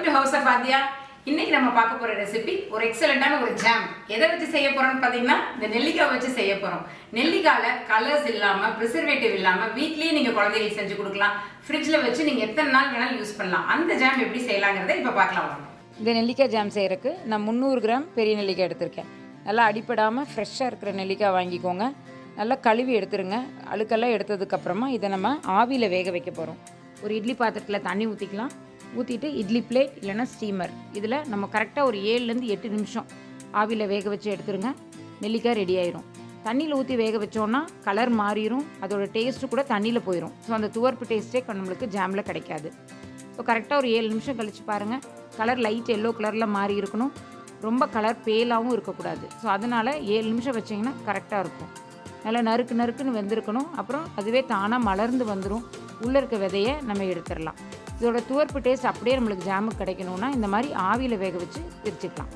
Welcome to house of Aadya. இன்னைக்கு நம்ம பார்க்க போற ரெசிபி ஒரு எக்ஸலண்டான ஒரு ஜாம். எதை வச்சு செய்ய போறோம்னு பார்த்தீங்கன்னா இந்த நெல்லிக்காய் வச்சு செய்ய போறோம். நெல்லிக்காயில கலர்ஸ் இல்லாம ப்ரிசர்வேட்டிவ் இல்லாம வீட்லயே நீங்க குழந்தைகளுக்கு செஞ்சு கொடுக்கலாம். ஃப்ரிட்ஜ்ல வச்சு நீங்க எத்தனை நாள் வேணாலும் யூஸ் பண்ணலாம். அந்த ஜாம் எப்படி செய்யலாங்கிறத இப்போ பார்க்கலாம் வாங்க. இந்த நெல்லிக்காய் ஜாம் செய்யறதுக்கு நான் 300 கிராம் பெரிய நெல்லிக்காய் எடுத்திருக்கேன். நல்லா அடிப்படாமல் ஃப்ரெஷ்ஷாக இருக்கிற நெல்லிக்காய் வாங்கிக்கோங்க. நல்லா கழுவி எடுத்துருங்க. அழுக்கெல்லாம் எடுத்ததுக்கப்புறமா இதை நம்ம ஆவியில் வேக வைக்க போகிறோம். ஒரு இட்லி பாத்திரத்தில் தண்ணி ஊற்றிக்கலாம். ஊற்றிட்டு இட்லி பிளேட் இல்லைன்னா ஸ்டீமர் இதில் நம்ம கரெக்டாக ஒரு 7லேருந்து 8 நிமிஷம் ஆவியில் வேக வச்சு எடுத்துருங்க. நெல்லிக்காய் ரெடி ஆயிரும். தண்ணியில் ஊற்றி வேக வச்சோன்னா கலர் மாறிடும், அதோட டேஸ்ட்டு கூட தண்ணியில் போயிடும். ஸோ அந்த துவர்ப்பு டேஸ்ட்டே நம்மளுக்கு ஜாமில் கிடைக்காது. ஸோ கரெக்டாக ஒரு 7 நிமிஷம் கழித்து பாருங்கள். கலர் லைட் எல்லோ கலரில் மாறி இருக்கணும். ரொம்ப கலர் பேலாகவும் இருக்கக்கூடாது. ஸோ அதனால் 7 நிமிஷம் வச்சிங்கன்னா கரெக்டாக இருக்கும். நல்லா நறுக்கு நறுக்குன்னு வெந்திருக்கணும். அப்புறம் அதுவே தானாக மலர்ந்து வந்துடும். உள்ளே இருக்க விதையை நம்ம எடுத்துடலாம். இதோட துவர்ப்பு டேஸ்ட் அப்படியே நம்மளுக்கு ஜாமுக்கு கிடைக்கணும்னா இந்த மாதிரி ஆவியில் வேக வச்சு பிரிச்சுக்கலாம்.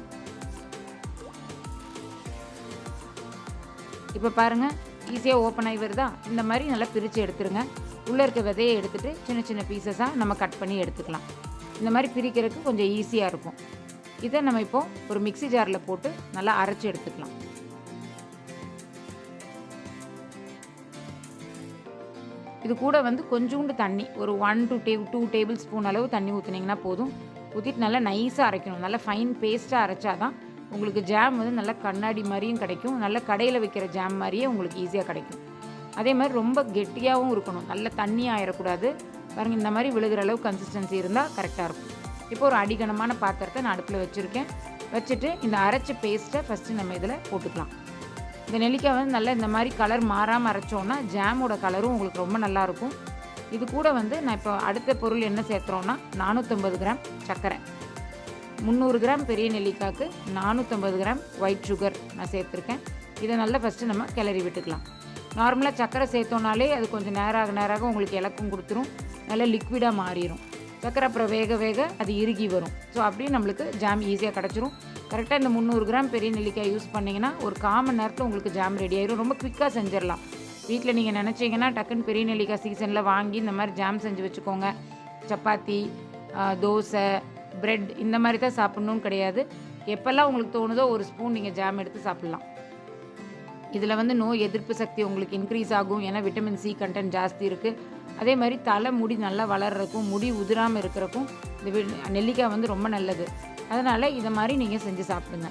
இப்போ பாருங்கள், ஈஸியாக ஓப்பன் ஆகி வருதா? இந்த மாதிரி நல்லா பிரித்து எடுத்துருங்க. உள்ளே இருக்க விதையை எடுத்துகிட்டு சின்ன சின்ன பீசஸாக நம்ம கட் பண்ணி எடுத்துக்கலாம். இந்த மாதிரி பிரிக்கிறதுக்கு கொஞ்சம் ஈஸியாக இருக்கும். இதை நம்ம இப்போது ஒரு மிக்ஸி ஜாரில் போட்டு நல்லா அரைச்சி எடுத்துக்கலாம். இது கூட கொஞ்சோண்டு தண்ணி, ஒரு 1 to 2 டேபிள் ஸ்பூன் அளவு தண்ணி ஊற்றுனீங்கன்னா போதும். ஊற்றிட்டு நல்லா நைஸாக அரைக்கணும். நல்லா ஃபைன் பேஸ்ட்டாக அரைச்சாதான் உங்களுக்கு ஜாம் நல்லா கண்ணாடி மாதிரியும் கிடைக்கும். நல்ல கடையில் வைக்கிற ஜாம் மாதிரியே உங்களுக்கு ஈஸியாக கிடைக்கும். அதே மாதிரி ரொம்ப கெட்டியாகவும் இருக்கணும். நல்ல தண்ணி ஆயிடக்கூடாது. பாருங்கள், இந்த மாதிரி விழுகிற அளவு கன்சிஸ்டன்சி இருந்தால் கரெக்டாக இருக்கும். இப்போ ஒரு அடிகனமான பாத்திரத்தை நான் அடுப்பில் வச்சுருக்கேன். வச்சுட்டு இந்த அரைச்ச பேஸ்ட்டை ஃபஸ்ட்டு நம்ம இதில் போட்டுக்கலாம். இந்த நெல்லிக்காய் நல்லா இந்த மாதிரி கலர் மாறாமல் அரைச்சோன்னா ஜாமோட கலரும் உங்களுக்கு ரொம்ப நல்லாயிருக்கும். இது கூட நான் இப்போ அடுத்த பொருள் என்ன சேர்த்துறோன்னா 450 கிராம் சர்க்கரை, 300 கிராம் பெரிய நெல்லிக்காய்க்கு 450 கிராம் ஒயிட் சுகர் நான் சேர்த்துருக்கேன். இதை நல்லா ஃபஸ்ட்டு நம்ம கிளறி விட்டுக்கலாம். நார்மலாக சர்க்கரை சேர்த்தோன்னாலே அது கொஞ்சம் நேராக உங்களுக்கு இலக்கம் கொடுத்துரும். நல்லா லிக்விடாக மாறிடும். சர்க்கரை அப்புறம் வேக வேக அது இறுகி வரும். ஸோ அப்படியே நம்மளுக்கு ஜாம் ஈஸியாக கிடச்சிரும். கரெக்டாக இந்த 300 கிராம் பெரிய நெல்லிக்காய் யூஸ் பண்ணிங்கன்னா ஒரு 1/4 மணி நேரத்தில் உங்களுக்கு ஜாம் ரெடி ஆயிடும். ரொம்ப குவிக்காக செஞ்சிடலாம். வீட்டில் நீங்கள் நினச்சிங்கன்னா டக்குன்னு பெரிய நெல்லிக்காய் சீசனில் வாங்கி இந்த மாதிரி ஜாம் செஞ்சு வச்சுக்கோங்க. சப்பாத்தி, தோசை, பிரெட் இந்த மாதிரி தான் சாப்பிட்ணுன்னு கிடையாது. எப்போல்லாம் உங்களுக்கு தோணுதோ ஒரு ஸ்பூன் நீங்கள் ஜாம் எடுத்து சாப்பிட்லாம். இதில் நோய் எதிர்ப்பு சக்தி உங்களுக்கு இன்க்ரீஸ் ஆகும். ஏன்னா விட்டமின் சி கண்டென்ட் ஜாஸ்தி இருக்குது. அதே மாதிரி தலை முடி நல்லா வளர்கிறக்கும், முடி உதிராமல் இருக்கிறக்கும் இந்த நெல்லிக்காய் ரொம்ப நல்லது. அதனால் இதை மாதிரி நீங்கள் செஞ்சு சாப்பிடுங்க.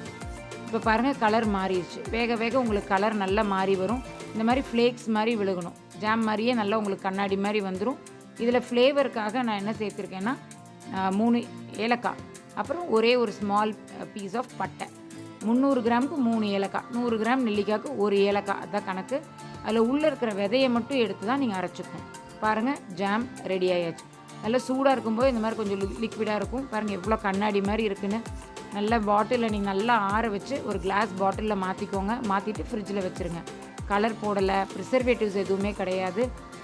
இப்போ பாருங்கள், கலர் மாறிடுச்சு. வேக வேக உங்களுக்கு கலர் நல்லா மாறி வரும். இந்த மாதிரி ஃப்ளேக்ஸ் மாதிரி விழுகணும். ஜாம் மாதிரியே நல்லா உங்களுக்கு கண்ணாடி மாதிரி வந்துடும். இதில் ஃப்ளேவருக்காக நான் என்ன சேர்த்துருக்கேன்னா 3 ஏலக்காய், அப்புறம் ஒரே ஒரு ஸ்மால் பீஸ் ஆஃப் பட்டை. 300 கிராமுக்கு 3 ஏலக்காய், 100 கிராம் நெல்லிக்காய்க்கு 1 ஏலக்காய், அதுதான் கணக்கு. அதில் உள்ளே இருக்கிற விதையை மட்டும் எடுத்து தான் நீங்கள் அரைச்சிக்கணும். பாருங்கள், ஜாம் ரெடி ஆயாச்சு. நல்லா சூடாக இருக்கும்போது இந்த மாதிரி கொஞ்சம் லிக்விடாக இருக்கும். பாருங்கள் எவ்வளோ கண்ணாடி மாதிரி இருக்குன்னு. நல்லா பாட்டிலில் நீங்கள் நல்லா ஆற வச்சு ஒரு கிளாஸ் பாட்டிலில் மாற்றிக்கோங்க. மாற்றிட்டு ஃப்ரிட்ஜில் வச்சுருங்க. கலர் போடலை, ப்ரிசர்வேட்டிவ்ஸ் எதுவுமே கிடையாது.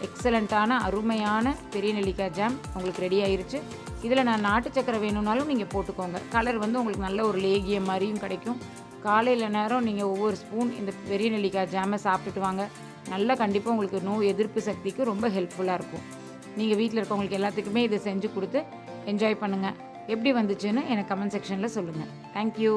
எக்ஸலண்ட்டான அருமையான பெரிய நெல்லிக்காய் ஜாம் உங்களுக்கு ரெடி ஆயிருச்சு. இதில் நான் நாட்டு சக்கரை வேணும்னாலும் நீங்கள் போட்டுக்கோங்க. கலர் உங்களுக்கு நல்ல ஒரு லேகியம் மாதிரியும் கிடைக்கும். காலையில் நேரம் நீங்கள் ஒவ்வொரு ஸ்பூன் இந்த பெரிய நெல்லிக்காய் ஜாமை சாப்பிட்டுட்டு வாங்க. நல்லா கண்டிப்பாக உங்களுக்கு நோய் எதிர்ப்பு சக்திக்கு ரொம்ப ஹெல்ப்ஃபுல்லாக இருக்கும். நீங்கள் வீட்டில் இருக்கவங்களுக்கு எல்லாத்துக்குமே இதை செஞ்சு கொடுத்து என்ஜாய் பண்ணுங்கள். எப்படி வந்துச்சுன்னு எனக்கு கமெண்ட் செக்ஷனில் சொல்லுங்கள். தேங்க்யூ.